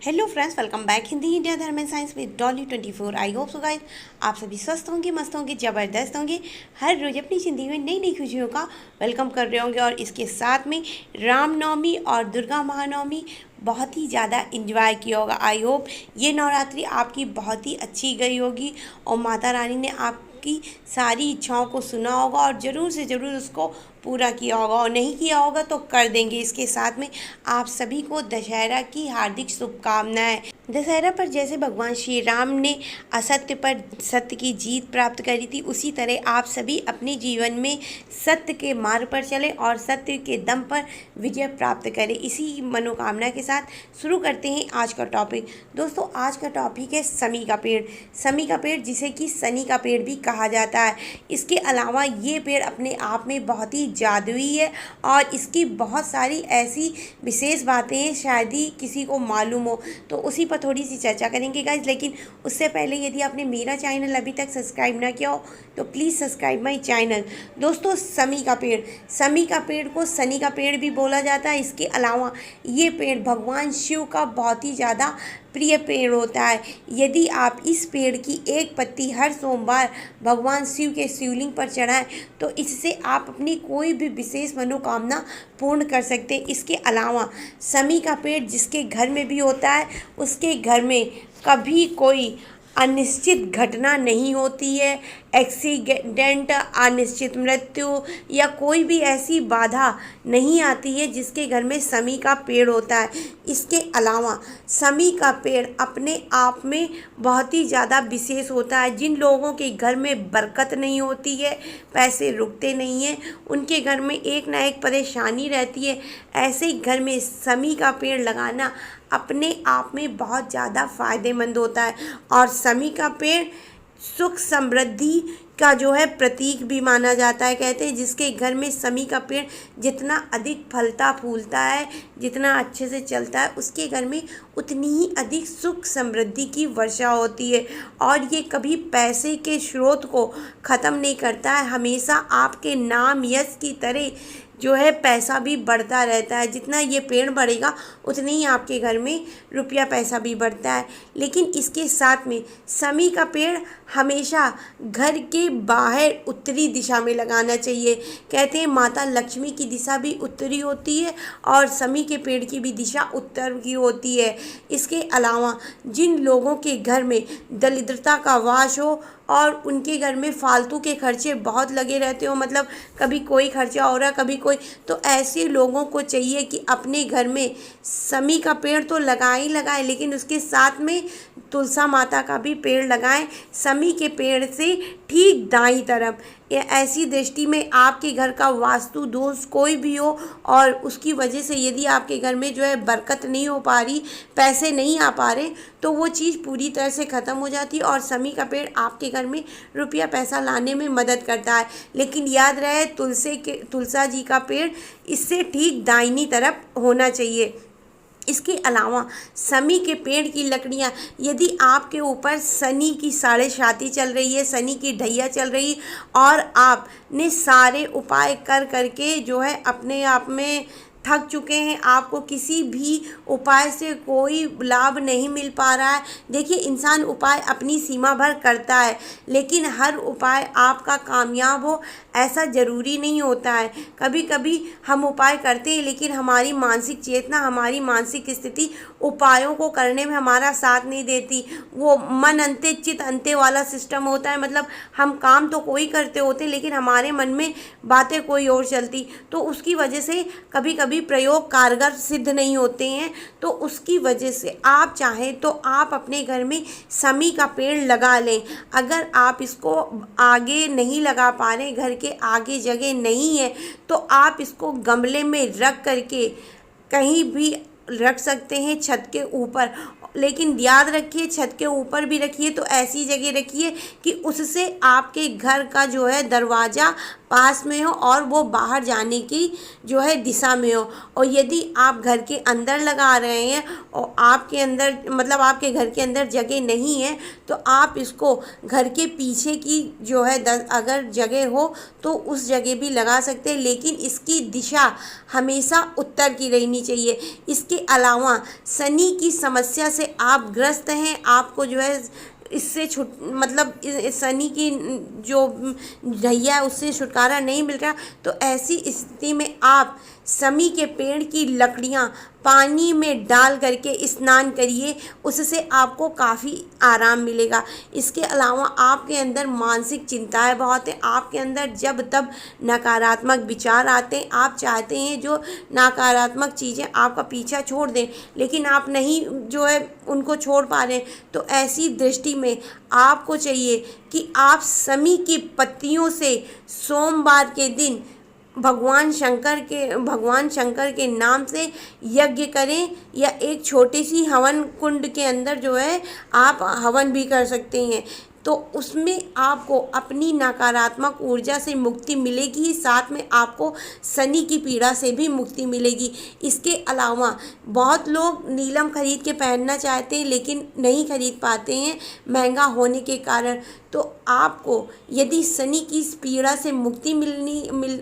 Hello friends, welcome back Hindi India धर्म and science with Dolly 24। I hope so guys आप सभी स्वस्थ होंगे, मस्त होंगे, ज़बरदस्त होंगे। हर रोज अपनी ज़िंदगी में नई नई खुशियों का वेलकम कर रहे होंगे और इसके साथ में रामनवमी और दुर्गा महानवमी बहुत ही ज़्यादा इंजॉय किया होगा। आई होप ये नवरात्रि आपकी बहुत ही अच्छी गई होगी और माता रानी ने आपकी सारी इच्छाओं को सुना होगा और ज़रूर से ज़रूर उसको पूरा किया होगा, और नहीं किया होगा तो कर देंगे। इसके साथ में आप सभी को दशहरा की हार्दिक शुभकामनाएं। दशहरा पर जैसे भगवान श्री राम ने असत्य पर सत्य की जीत प्राप्त करी थी, उसी तरह आप सभी अपने जीवन में सत्य के मार्ग पर चलें और सत्य के दम पर विजय प्राप्त करें। इसी मनोकामना के साथ शुरू करते हैं आज का टॉपिक। दोस्तों, आज का टॉपिक है समी का पेड़। समी का पेड़ जिसे कि शनि का पेड़ भी कहा जाता है। इसके अलावा ये पेड़ अपने आप में बहुत ही जादुई है और इसकी बहुत सारी ऐसी विशेष बातें हैं, शायद ही किसी को मालूम हो, तो उसी पर थोड़ी सी चर्चा करेंगे गाइज। लेकिन उससे पहले यदि आपने मेरा चैनल अभी तक सब्सक्राइब ना किया हो तो प्लीज़ सब्सक्राइब माई चैनल। दोस्तों, समी का पेड़, समी का पेड़ को शनि का पेड़ भी बोला जाता है। इसके अलावा ये पेड़ भगवान शिव का बहुत ही ज़्यादा प्रिय पेड़ होता है। यदि आप इस पेड़ की एक पत्ती हर सोमवार भगवान शिव के शिवलिंग पर चढ़ाएं तो इससे आप अपनी कोई भी विशेष मनोकामना पूर्ण कर सकते हैं। इसके अलावा समी का पेड़ जिसके घर में भी होता है, उसके घर में कभी कोई अनिश्चित घटना नहीं होती है। एक्सीडेंट, अनिश्चित मृत्यु या कोई भी ऐसी बाधा नहीं आती है जिसके घर में समी का पेड़ होता है। इसके अलावा समी का पेड़ अपने आप में बहुत ही ज़्यादा विशेष होता है। जिन लोगों के घर में बरकत नहीं होती है, पैसे रुकते नहीं हैं, उनके घर में एक ना एक परेशानी रहती है, ऐसे घर में समी का पेड़ लगाना अपने आप में बहुत ज़्यादा फ़ायदेमंद होता है। और समी का पेड़ सुख समृद्धि का जो है प्रतीक भी माना जाता है। कहते हैं जिसके घर में समी का पेड़ जितना अधिक फलता फूलता है, जितना अच्छे से चलता है, उसके घर में उतनी ही अधिक सुख समृद्धि की वर्षा होती है। और ये कभी पैसे के स्रोत को ख़त्म नहीं करता है, हमेशा आपके नाम यश की तरह जो है पैसा भी बढ़ता रहता है। जितना ये पेड़ बढ़ेगा उतनी ही आपके घर में रुपया पैसा भी बढ़ता है। लेकिन इसके साथ में समी का पेड़ हमेशा घर के बाहर उत्तरी दिशा में लगाना चाहिए। कहते हैं माता लक्ष्मी की दिशा भी उत्तरी होती है और समी के पेड़ की भी दिशा उत्तर की होती है। इसके अलावा जिन लोगों के घर में दरिद्रता का वास हो और उनके घर में फालतू के खर्चे बहुत लगे रहते हो, मतलब कभी कोई खर्चा हो रहा कभी कोई, तो ऐसे लोगों को चाहिए कि अपने घर में समी का पेड़ तो लगाएं ही लगाएं, लेकिन उसके साथ में तुलसा माता का भी पेड़ लगाएं। समी के पेड़ से ठीक दाईं तरफ, ऐसी दृष्टि में आपके घर का वास्तु दोष कोई भी हो और उसकी वजह से यदि आपके घर में जो है बरकत नहीं हो पा रही, पैसे नहीं आ पा रहे, तो वो चीज़ पूरी तरह से ख़त्म हो जाती है और समी का पेड़ आपके घर में रुपया पैसा लाने में मदद करता है। लेकिन याद रहे तुलसा जी का पेड़ इससे ठीक दाहिनी तरफ होना चाहिए। इसके अलावा समी के पेड़ की लकड़ियाँ, यदि आपके ऊपर शनि की साढ़े साती चल रही है, शनि की ढैया चल रही और आपने सारे उपाय कर करके जो है अपने आप में थक चुके हैं, आपको किसी भी उपाय से कोई लाभ नहीं मिल पा रहा है। देखिए, इंसान उपाय अपनी सीमा भर करता है, लेकिन हर उपाय आपका कामयाब हो ऐसा ज़रूरी नहीं होता है। कभी कभी हम उपाय करते हैं लेकिन हमारी मानसिक चेतना, हमारी मानसिक स्थिति उपायों को करने में हमारा साथ नहीं देती। वो मन अंते चित अंते वाला सिस्टम होता है, मतलब हम काम तो कोई करते होते लेकिन हमारे मन में बातें कोई और चलती, तो उसकी वजह से कभी कभी प्रयोग कारगर सिद्ध नहीं होते हैं। तो उसकी वजह से आप चाहें तो आप अपने घर में समी का पेड़ लगा लें। अगर आप इसको आगे नहीं लगा पा रहे, घर के आगे जगह नहीं है, तो आप इसको गमले में रख करके कहीं भी रख सकते हैं, छत के ऊपर। लेकिन याद रखिए, छत के ऊपर भी रखिए तो ऐसी जगह रखिए कि उससे आपके घर का जो है दरवाज़ा पास में हो और वो बाहर जाने की जो है दिशा में हो। और यदि आप घर के अंदर लगा रहे हैं और आपके अंदर, मतलब आपके घर के अंदर जगह नहीं है, तो आप इसको घर के पीछे की जो है अगर जगह हो तो उस जगह भी लगा सकते हैं, लेकिन इसकी दिशा हमेशा उत्तर की रहनी चाहिए। इसके अलावा शनि की समस्या से आप ग्रस्त हैं, आपको जो है इससे मतलब शनि की जो ढैया है उससे छुटकारा नहीं मिल रहा, तो ऐसी स्थिति में आप शमी के पेड़ की लकड़ियाँ पानी में डाल करके स्नान करिए, उससे आपको काफ़ी आराम मिलेगा। इसके अलावा आपके अंदर मानसिक चिंताएं बहुत हैं, आपके अंदर जब तब नकारात्मक विचार आते हैं, आप चाहते हैं जो नकारात्मक चीज़ें आपका पीछा छोड़ दें, लेकिन आप नहीं जो है उनको छोड़ पा रहे हैं। तो ऐसी दृष्टि में आपको चाहिए कि आप शमी की पत्तियों से सोमवार के दिन भगवान शंकर के नाम से यज्ञ करें, या एक छोटी सी हवन कुंड के अंदर जो है आप हवन भी कर सकते हैं। तो उसमें आपको अपनी नकारात्मक ऊर्जा से मुक्ति मिलेगी, साथ में आपको शनि की पीड़ा से भी मुक्ति मिलेगी। इसके अलावा बहुत लोग नीलम खरीद के पहनना चाहते हैं लेकिन नहीं खरीद पाते हैं महंगा होने के कारण। तो आपको यदि शनि की पीड़ा से मुक्ति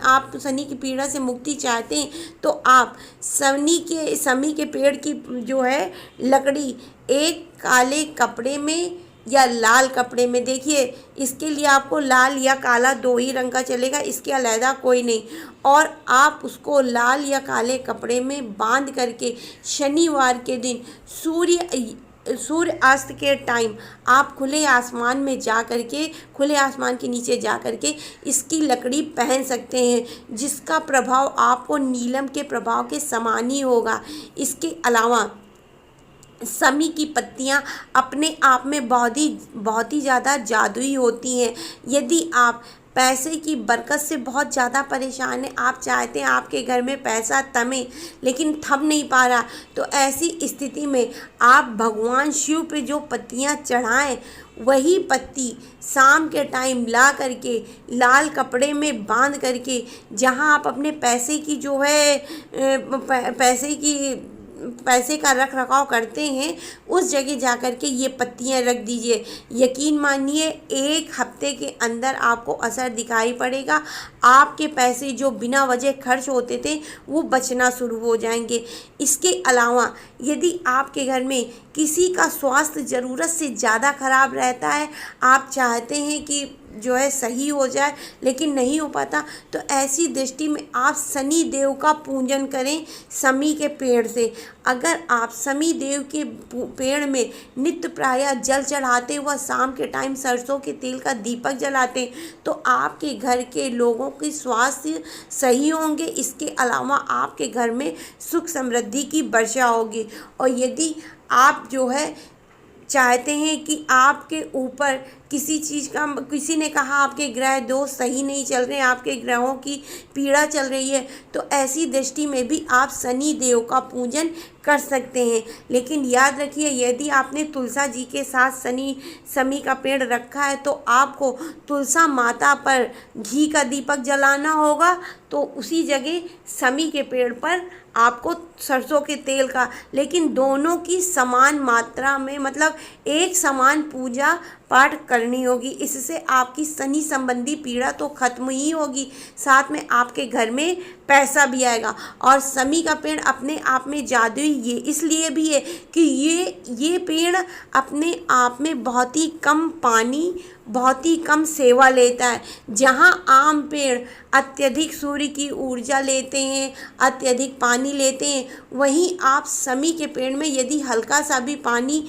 आप शनि की पीड़ा से मुक्ति चाहते हैं तो आप शमी के पेड़ की जो है लकड़ी एक काले कपड़े में या लाल कपड़े में, देखिए इसके लिए आपको लाल या काला दो ही रंग का चलेगा, इसके अलग कोई नहीं, और आप उसको लाल या काले कपड़े में बांध करके शनिवार के दिन सूर्य अस्त के टाइम आप खुले आसमान में जा करके, खुले आसमान के नीचे जा करके इसकी लकड़ी पहन सकते हैं, जिसका प्रभाव आपको नीलम के प्रभाव के समान ही होगा। इसके अलावा शमी की पत्तियां अपने आप में बहुत ही ज़्यादा जादुई होती हैं। यदि आप पैसे की बरकत से बहुत ज़्यादा परेशान हैं, आप चाहते हैं आपके घर में पैसा थमे लेकिन थम नहीं पा रहा, तो ऐसी स्थिति में आप भगवान शिव पे जो पत्तियां चढ़ाएं, वही पत्ती शाम के टाइम ला करके लाल कपड़े में बांध करके, जहां आप अपने पैसे की जो है पैसे का रख रखाव करते हैं, उस जगह जा कर के ये पत्तियां रख दीजिए। यकीन मानिए 1 हफ्ते के अंदर आपको असर दिखाई पड़ेगा। आपके पैसे जो बिना वजह खर्च होते थे वो बचना शुरू हो जाएंगे। इसके अलावा यदि आपके घर में किसी का स्वास्थ्य ज़रूरत से ज़्यादा ख़राब रहता है, आप चाहते हैं कि जो है सही हो जाए लेकिन नहीं हो पाता, तो ऐसी दृष्टि में आप शनि देव का पूजन करें शमी के पेड़ से। अगर आप शनि देव के पेड़ में नित्य प्रायः जल चढ़ाते हुआ शाम के टाइम सरसों के तेल का दीपक जलाते, तो आपके घर के लोगों की स्वास्थ्य सही होंगे। इसके अलावा आपके घर में सुख समृद्धि की वर्षा होगी। और यदि आप जो है चाहते हैं कि आपके ऊपर किसी ने कहा आपके ग्रह दोष सही नहीं चल रहे हैं, आपके ग्रहों की पीड़ा चल रही है, तो ऐसी दृष्टि में भी आप शनि देव का पूजन कर सकते हैं। लेकिन याद रखिए, यदि आपने तुलसा जी के साथ शमी का पेड़ रखा है तो आपको तुलसा माता पर घी का दीपक जलाना होगा, तो उसी जगह शमी के पेड़ पर आपको सरसों के तेल का, लेकिन दोनों की समान मात्रा में, मतलब एक समान पूजा पाठ करनी होगी। इससे आपकी शनि संबंधी पीड़ा तो खत्म ही होगी, साथ में आपके घर में पैसा भी आएगा। और शमी का पेड़ अपने आप में जादुई ये इसलिए भी है कि ये पेड़ अपने आप में बहुत ही कम पानी, बहुत ही कम सेवा लेता है। जहाँ आम पेड़ अत्यधिक सूर्य की ऊर्जा लेते हैं, अत्यधिक पानी लेते हैं, वहीं आप शमी के पेड़ में यदि हल्का सा भी पानी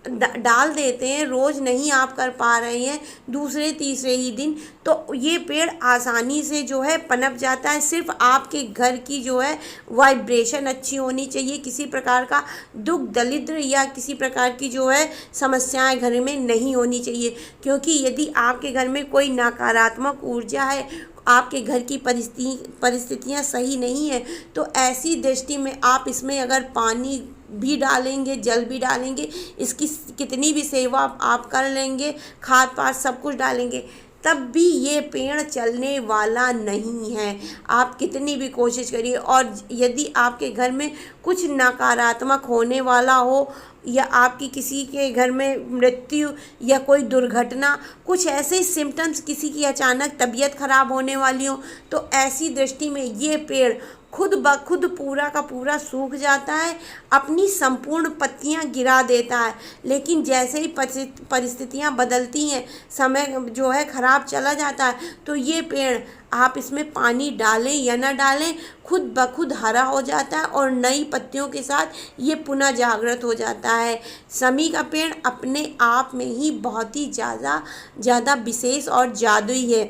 डाल देते हैं, रोज़ नहीं आप कर पा रहे हैं, दूसरे तीसरे ही दिन, तो ये पेड़ आसानी से जो है पनप जाता है। सिर्फ आपके घर की जो है वाइब्रेशन अच्छी होनी चाहिए, किसी प्रकार का दुख दरिद्र या किसी प्रकार की जो है समस्याएं घर में नहीं होनी चाहिए। क्योंकि यदि आपके घर में कोई नकारात्मक ऊर्जा है, आपके घर की परिस्थितियाँ सही नहीं है, तो ऐसी दृष्टि में आप इसमें अगर पानी भी डालेंगे, जल भी डालेंगे, इसकी कितनी भी सेवा आप कर लेंगे, खाद पात सब कुछ डालेंगे, तब भी ये पेड़ चलने वाला नहीं है। आप कितनी भी कोशिश करिए। और यदि आपके घर में कुछ नकारात्मक होने वाला हो, या आपकी किसी के घर में मृत्यु या कोई दुर्घटना, कुछ ऐसे सिम्टम्स, किसी की अचानक तबीयत खराब होने वाली हो, तो ऐसी दृष्टि में ये पेड़ खुद ब खुद पूरा का पूरा सूख जाता है, अपनी संपूर्ण पत्तियां गिरा देता है। लेकिन जैसे ही परिस्थितियां बदलती हैं, समय जो है ख़राब चला जाता है, तो ये पेड़ आप इसमें पानी डालें या ना डालें, खुद ब खुद हरा हो जाता है और नई पत्तियों के साथ ये पुनः जागृत हो जाता है। समी का पेड़ अपने आप में ही बहुत ही ज़्यादा विशेष और जादुई है।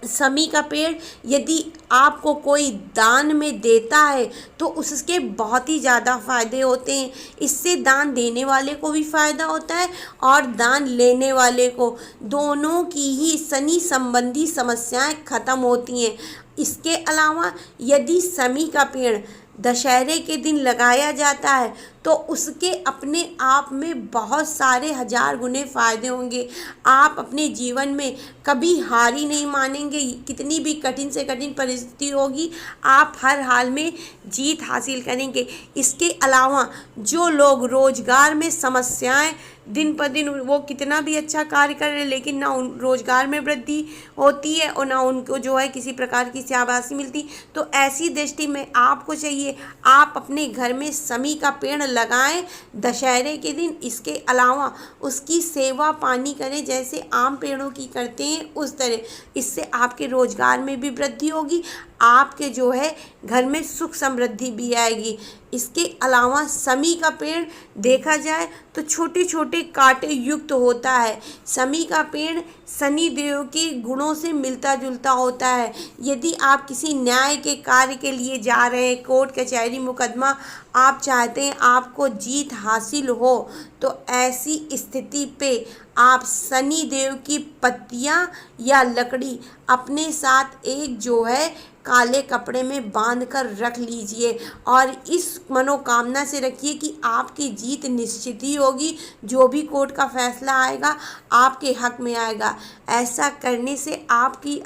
समी का पेड़ यदि आपको कोई दान में देता है तो उसके बहुत ही ज़्यादा फ़ायदे होते हैं। इससे दान देने वाले को भी फ़ायदा होता है और दान लेने वाले को, दोनों की ही शनि संबंधी समस्याएं खत्म होती हैं। इसके अलावा यदि समी का पेड़ दशहरे के दिन लगाया जाता है तो उसके अपने आप में बहुत सारे हजार गुने फ़ायदे होंगे। आप अपने जीवन में कभी हार ही नहीं मानेंगे, कितनी भी कठिन से कठिन परिस्थिति होगी आप हर हाल में जीत हासिल करेंगे। इसके अलावा जो लोग रोज़गार में समस्याएं, दिन पर दिन वो कितना भी अच्छा कार्य कर रहे हैं लेकिन ना उन रोज़गार में वृद्धि होती है और ना उनको जो है किसी प्रकार की शाबाशी मिलती, तो ऐसी दृष्टि में आपको चाहिए आप अपने घर में समी का पेड़ लगाएं दशहरे के दिन। इसके अलावा उसकी सेवा पानी करें जैसे आम पेड़ों की करते हैं उस तरह। इससे आपके रोज़गार में भी वृद्धि होगी, आपके जो है घर में सुख समृद्धि भी आएगी। इसके अलावा समी का पेड़ देखा जाए तो छोटे छोटे कांटे युक्त होता है। समी का पेड़ शनि देव के गुणों से मिलता जुलता होता है। यदि आप किसी न्याय के कार्य के लिए जा रहे हैं, कोर्ट कचहरी मुकदमा आप चाहते हैं आपको जीत हासिल हो, तो ऐसी स्थिति पे आप शनि देव की पत्तियां या लकड़ी अपने साथ एक जो है काले कपड़े में बांध कर रख लीजिए और इस मनोकामना से रखिए कि आपकी जीत निश्चित ही होगी। जो भी कोर्ट का फैसला आएगा आपके हक में आएगा। ऐसा करने से आपकी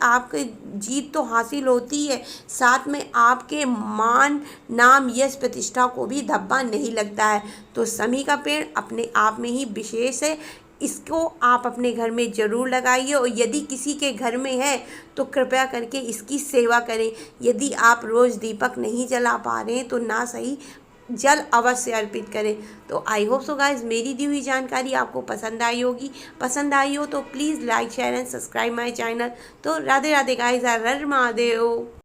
जीत तो हासिल होती है, साथ में आपके मान नाम यश प्रतिष्ठा को भी धब्बा नहीं लगता है। तो समी का पेड़ अपने आप में ही विशेष है, इसको आप अपने घर में ज़रूर लगाइए और यदि किसी के घर में है तो कृपया करके इसकी सेवा करें। यदि आप रोज़ दीपक नहीं जला पा रहे हैं तो ना सही जल अवश्य अर्पित करें। तो आई होप सो गाइस मेरी दी हुई जानकारी आपको पसंद आई होगी। पसंद आई हो तो please like share and subscribe my channel. तो राधे राधे गाइस, हर हर महादेव।